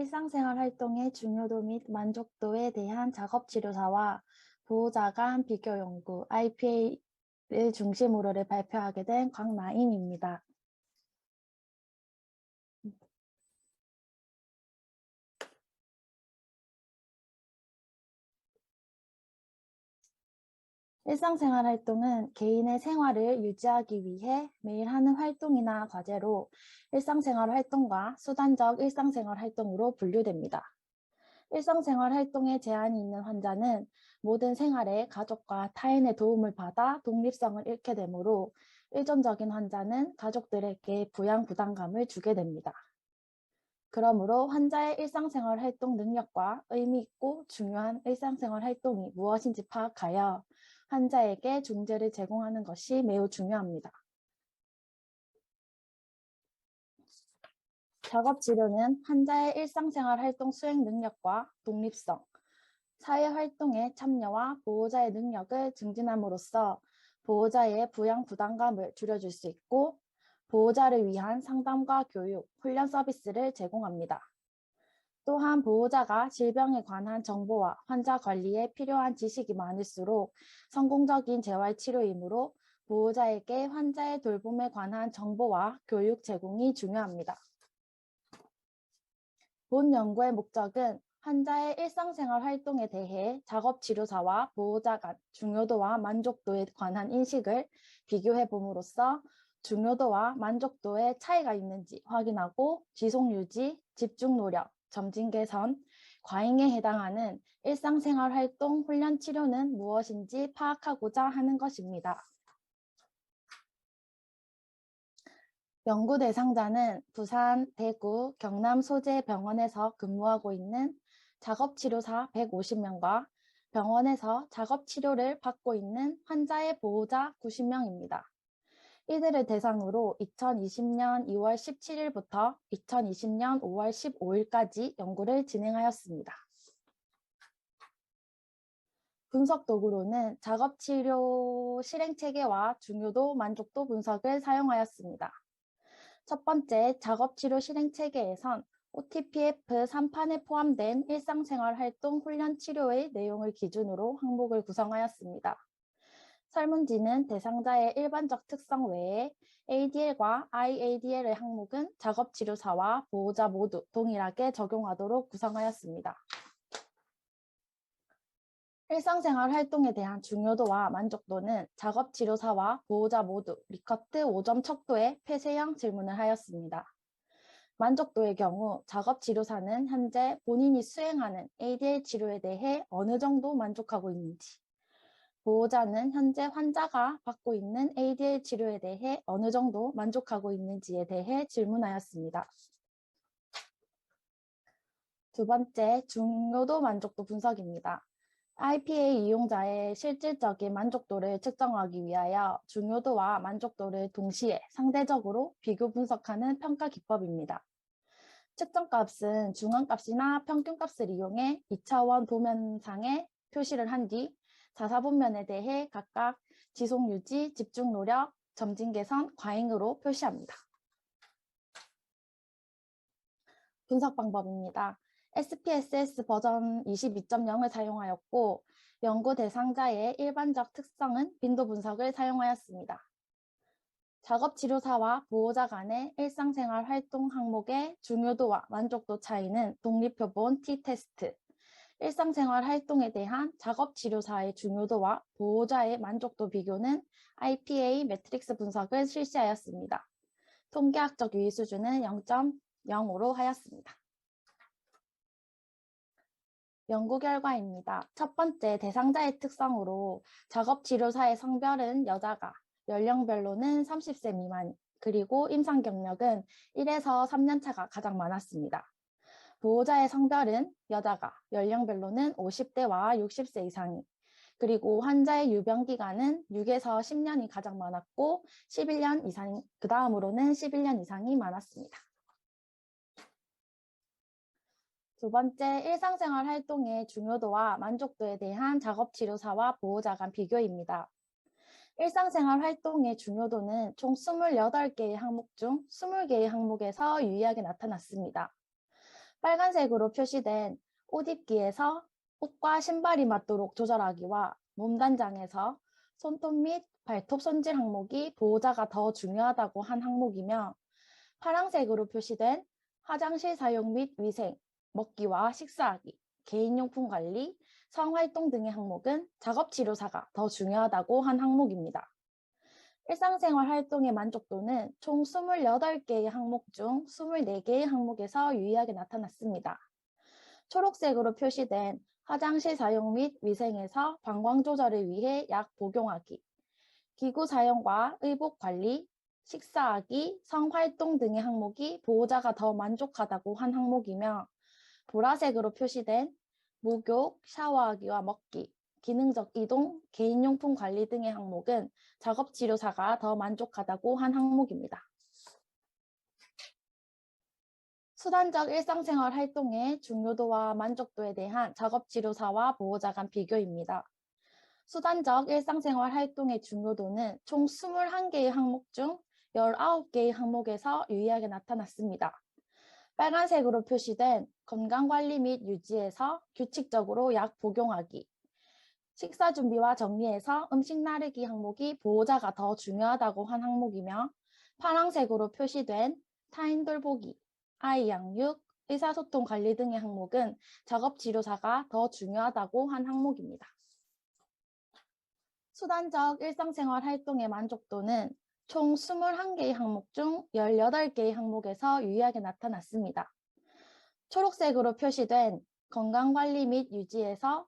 일상생활 활동의 중요도 및 만족도에 대한 작업치료사와 보호자 간 비교 연구 IPA를 중심으로를 발표하게 된 광나인입니다. 일상생활 활동은 개인의 생활을 유지하기 위해 매일 하는 활동이나 과제로 일상생활 활동과 수단적 일상생활 활동으로 분류됩니다. 일상생활 활동에 제한이 있는 환자는 모든 생활에 가족과 타인의 도움을 받아 독립성을 잃게 되므로 의존적인 환자는 가족들에게 부양 부담감을 주게 됩니다. 그러므로 환자의 일상생활 활동 능력과 의미 있고 중요한 일상생활 활동이 무엇인지 파악하여 환자에게 중재를 제공하는 것이 매우 중요합니다. 작업치료는 환자의 일상생활 활동 수행 능력과 독립성, 사회활동의 참여와 보호자의 능력을 증진함으로써 보호자의 부양 부담감을 줄여줄 수 있고 보호자를 위한 상담과 교육, 훈련 서비스를 제공합니다. 또한 보호자가 질병에 관한 정보와 환자 관리에 필요한 지식이 많을수록 성공적인 재활치료이므로 보호자에게 환자의 돌봄에 관한 정보와 교육 제공이 중요합니다. 본 연구의 목적은 환자의 일상생활 활동에 대해 작업치료사와 보호자 간 중요도와 만족도에 관한 인식을 비교해 봄으로써 중요도와 만족도에 차이가 있는지 확인하고 지속유지, 집중노력, 점진 개선, 과잉에 해당하는 일상생활 활동 훈련 치료는 무엇인지 파악하고자 하는 것입니다. 연구 대상자는 부산, 대구, 경남 소재 병원에서 근무하고 있는 작업치료사 150명과 병원에서 작업치료를 받고 있는 환자의 보호자 90명입니다. 이들을 대상으로 2020년 2월 17일부터 2020년 5월 15일까지 연구를 진행하였습니다. 분석 도구로는 작업치료 실행체계와 중요도, 만족도 분석을 사용하였습니다. 첫 번째, 작업치료 실행체계에선 OTPF 3판에 포함된 일상생활 활동 훈련 치료의 내용을 기준으로 항목을 구성하였습니다. 설문지는 대상자의 일반적 특성 외에 ADL과 IADL의 항목은 작업치료사와 보호자 모두 동일하게 적용하도록 구성하였습니다. 일상생활 활동에 대한 중요도와 만족도는 작업치료사와 보호자 모두 리커트 5점 척도의 폐쇄형 질문을 하였습니다. 만족도의 경우 작업치료사는 현재 본인이 수행하는 ADL 치료에 대해 어느 정도 만족하고 있는지, 보호자는 현재 환자가 받고 있는 ADL 치료에 대해 어느 정도 만족하고 있는지에 대해 질문하였습니다. 두 번째, 중요도 만족도 분석입니다. IPA 이용자의 실질적인 만족도를 측정하기 위하여 중요도와 만족도를 동시에 상대적으로 비교 분석하는 평가 기법입니다. 측정값은 중앙값이나 평균값을 이용해 2차원 도면상에 표시를 한 뒤 4사분면에 대해 각각 지속유지, 집중노력, 점진개선, 과잉으로 표시합니다. 분석 방법입니다. SPSS 버전 22.0을 사용하였고 연구 대상자의 일반적 특성은 빈도 분석을 사용하였습니다. 작업치료사와 보호자 간의 일상생활 활동 항목의 중요도와 만족도 차이는 독립표본 T테스트, 일상생활 활동에 대한 작업치료사의 중요도와 보호자의 만족도 비교는 IPA 매트릭스 분석을 실시하였습니다. 통계학적 유의 수준은 0.05로 하였습니다. 연구 결과입니다. 첫 번째, 대상자의 특성으로 작업치료사의 성별은 여자가, 연령별로는 30세 미만, 그리고 임상 경력은 1에서 3년차가 가장 많았습니다. 보호자의 성별은 여자가, 연령별로는 50대와 60세 이상이, 그리고 환자의 유병 기간은 6에서 10년이 가장 많았고 11년 이상, 그 다음으로는 11년 이상이 많았습니다. 두 번째, 일상생활 활동의 중요도와 만족도에 대한 작업치료사와 보호자 간 비교입니다. 일상생활 활동의 중요도는 총 28개의 항목 중 20개의 항목에서 유의하게 나타났습니다. 빨간색으로 표시된 옷 입기에서 옷과 신발이 맞도록 조절하기와 몸단장에서 손톱 및 발톱 손질 항목이 보호자가 더 중요하다고 한 항목이며, 파란색으로 표시된 화장실 사용 및 위생, 먹기와 식사하기, 개인용품 관리, 성활동 등의 항목은 작업치료사가 더 중요하다고 한 항목입니다. 일상생활 활동의 만족도는 총 28개의 항목 중 24개의 항목에서 유의하게 나타났습니다. 초록색으로 표시된 화장실 사용 및 위생에서 방광 조절을 위해 약 복용하기, 기구 사용과 의복 관리, 식사하기, 성활동 등의 항목이 보호자가 더 만족하다고 한 항목이며, 보라색으로 표시된 목욕, 샤워하기와 먹기, 기능적 이동, 개인용품 관리 등의 항목은 작업치료사가 더 만족하다고 한 항목입니다. 수단적 일상생활 활동의 중요도와 만족도에 대한 작업치료사와 보호자 간 비교입니다. 수단적 일상생활 활동의 중요도는 총 21개의 항목 중 19개의 항목에서 유의하게 나타났습니다. 빨간색으로 표시된 건강관리 및 유지에서 규칙적으로 약 복용하기, 식사 준비와 정리에서 음식 나르기 항목이 보호자가 더 중요하다고 한 항목이며, 파란색으로 표시된 타인 돌보기, 아이 양육, 의사소통 관리 등의 항목은 작업치료사가 더 중요하다고 한 항목입니다. 수단적 일상생활 활동의 만족도는 총 21개의 항목 중 18개의 항목에서 유의하게 나타났습니다. 초록색으로 표시된 건강관리 및 유지에서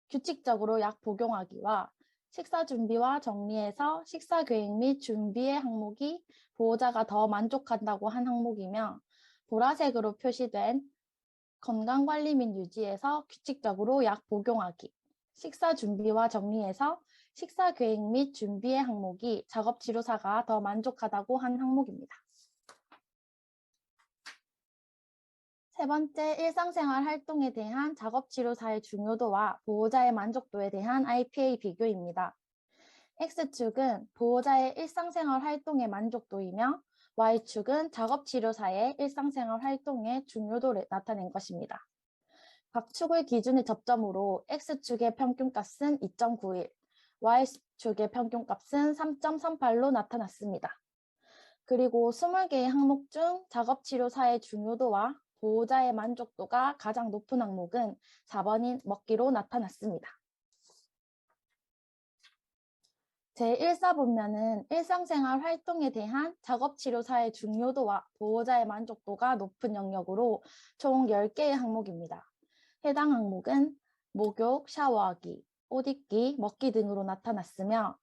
규칙적으로 약 복용하기와 식사 준비와 정리에서 식사 계획 및 준비의 항목이 보호자가 더 만족한다고 한 항목이며, 보라색으로 표시된 건강관리 및 유지에서 규칙적으로 약 복용하기, 식사 준비와 정리에서 식사 계획 및 준비의 항목이 작업치료사가 더 만족하다고 한 항목입니다. 세 번째, 일상생활 활동에 대한 작업치료사의 중요도와 보호자의 만족도에 대한 IPA 비교입니다. X축은 보호자의 일상생활 활동의 만족도이며, Y축은 작업치료사의 일상생활 활동의 중요도를 나타낸 것입니다. 각 축을 기준의 접점으로 X축의 평균값은 2.91, Y축의 평균값은 3.38로 나타났습니다. 그리고 20개의 항목 중 작업치료사의 중요도와 보호자의 만족도가 가장 높은 항목은 4번인 먹기로 나타났습니다. 제1사분면은 일상생활 활동에 대한 작업치료사의 중요도와 보호자의 만족도가 높은 영역으로 총 10개의 항목입니다. 해당 항목은 목욕, 샤워하기, 옷 입기, 먹기 등으로 나타났으며,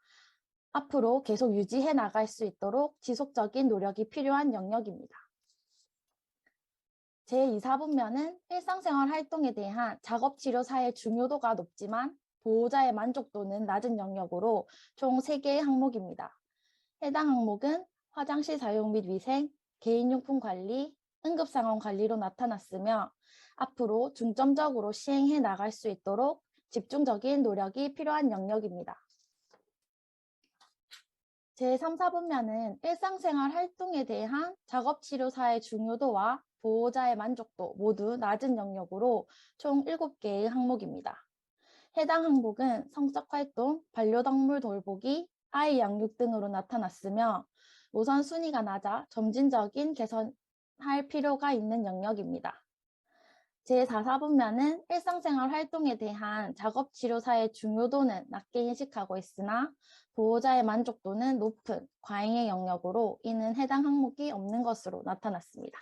앞으로 계속 유지해 나갈 수 있도록 지속적인 노력이 필요한 영역입니다. 제2사분면은 일상생활 활동에 대한 작업치료사의 중요도가 높지만 보호자의 만족도는 낮은 영역으로 총 3개의 항목입니다. 해당 항목은 화장실 사용 및 위생, 개인용품 관리, 응급상황 관리로 나타났으며, 앞으로 중점적으로 시행해 나갈 수 있도록 집중적인 노력이 필요한 영역입니다. 제3사분면은 일상생활 활동에 대한 작업치료사의 중요도와 보호자의 만족도 모두 낮은 영역으로 총 7개의 항목입니다. 해당 항목은 성적활동, 반려동물 돌보기, 아이 양육 등으로 나타났으며, 우선순위가 낮아 점진적인 개선할 필요가 있는 영역입니다. 제4사분면은 일상생활 활동에 대한 작업치료사의 중요도는 낮게 인식하고 있으나 보호자의 만족도는 높은 과잉의 영역으로 이는 해당 항목이 없는 것으로 나타났습니다.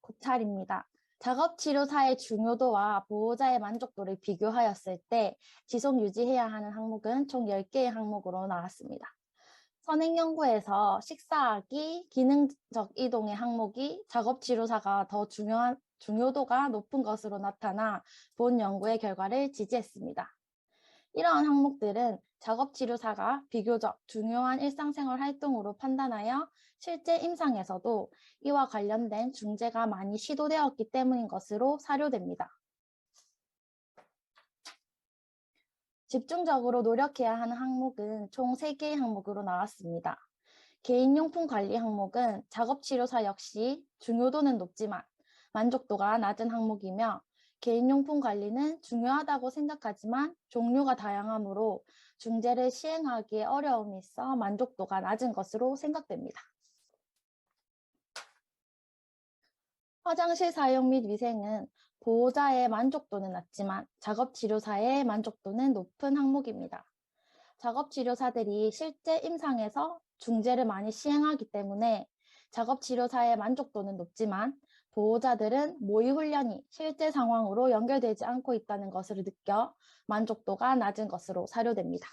고찰입니다. 작업치료사의 중요도와 보호자의 만족도를 비교하였을 때 지속 유지해야 하는 항목은 총 10개의 항목으로 나왔습니다. 선행연구에서 식사하기, 기능적 이동의 항목이 작업치료사가 더 중요도가 높은 것으로 나타나 본 연구의 결과를 지지했습니다. 이러한 항목들은 작업치료사가 비교적 중요한 일상생활 활동으로 판단하여 실제 임상에서도 이와 관련된 중재가 많이 시도되었기 때문인 것으로 사료됩니다. 집중적으로 노력해야 하는 항목은 총 3개의 항목으로 나왔습니다. 개인용품 관리 항목은 작업치료사 역시 중요도는 높지만 만족도가 낮은 항목이며 개인용품 관리는 중요하다고 생각하지만 종류가 다양하므로 중재를 시행하기에 어려움이 있어 만족도가 낮은 것으로 생각됩니다. 화장실 사용 및 위생은 보호자의 만족도는 낮지만 작업치료사의 만족도는 높은 항목입니다. 작업치료사들이 실제 임상에서 중재를 많이 시행하기 때문에 작업치료사의 만족도는 높지만 보호자들은 모의 훈련이 실제 상황으로 연결되지 않고 있다는 것을 느껴 만족도가 낮은 것으로 사료됩니다.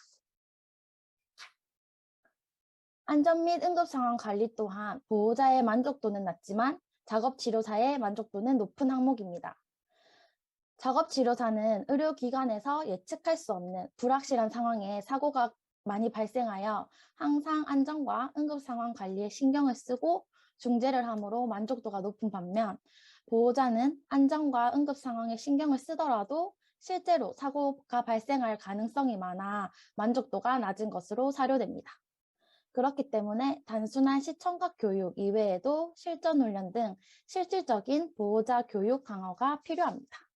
안전 및 응급 상황 관리 또한 보호자의 만족도는 낮지만 작업치료사의 만족도는 높은 항목입니다. 작업치료사는 의료기관에서 예측할 수 없는 불확실한 상황에 사고가 많이 발생하여 항상 안전과 응급 상황 관리에 신경을 쓰고 중재를 함으로 만족도가 높은 반면 보호자는 안전과 응급 상황에 신경을 쓰더라도 실제로 사고가 발생할 가능성이 많아 만족도가 낮은 것으로 사료됩니다. 그렇기 때문에 단순한 시청각 교육 이외에도 실전 훈련 등 실질적인 보호자 교육 강화가 필요합니다.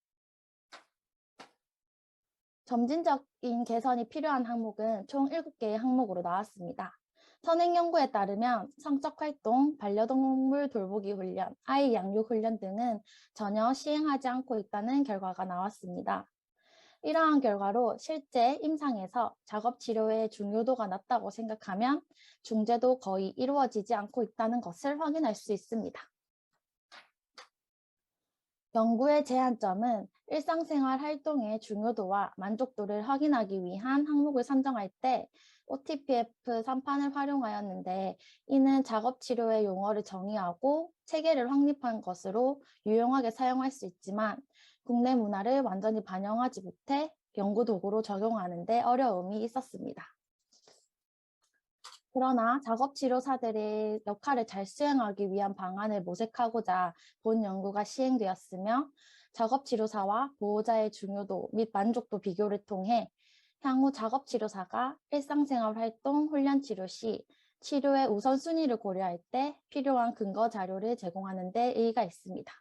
점진적인 개선이 필요한 항목은 총 7개의 항목으로 나왔습니다. 선행 연구에 따르면 성적 활동, 반려동물 돌보기 훈련, 아이 양육 훈련 등은 전혀 시행하지 않고 있다는 결과가 나왔습니다. 이러한 결과로 실제 임상에서 작업치료의 중요도가 낮다고 생각하면 중재도 거의 이루어지지 않고 있다는 것을 확인할 수 있습니다. 연구의 제한점은 일상생활 활동의 중요도와 만족도를 확인하기 위한 항목을 선정할 때 OTPF 3판을 활용하였는데 이는 작업치료의 용어를 정의하고 체계를 확립한 것으로 유용하게 사용할 수 있지만 국내 문화를 완전히 반영하지 못해 연구 도구로 적용하는 데 어려움이 있었습니다. 그러나 작업치료사들의 역할을 잘 수행하기 위한 방안을 모색하고자 본 연구가 시행되었으며 작업치료사와 보호자의 중요도 및 만족도 비교를 통해 향후 작업치료사가 일상생활 활동, 훈련치료 시 치료의 우선순위를 고려할 때 필요한 근거 자료를 제공하는 데 의의가 있습니다.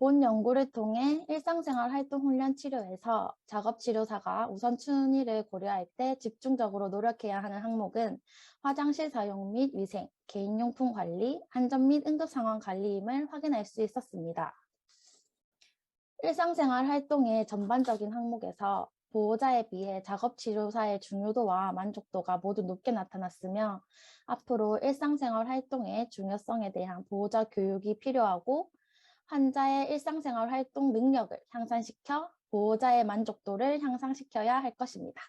본 연구를 통해 일상생활 활동 훈련 치료에서 작업치료사가 우선순위를 고려할 때 집중적으로 노력해야 하는 항목은 화장실 사용 및 위생, 개인용품 관리, 안전 및 응급상황 관리임을 확인할 수 있었습니다. 일상생활 활동의 전반적인 항목에서 보호자에 비해 작업치료사의 중요도와 만족도가 모두 높게 나타났으며 앞으로 일상생활 활동의 중요성에 대한 보호자 교육이 필요하고 환자의 일상생활 활동 능력을 향상시켜 보호자의 만족도를 향상시켜야 할 것입니다.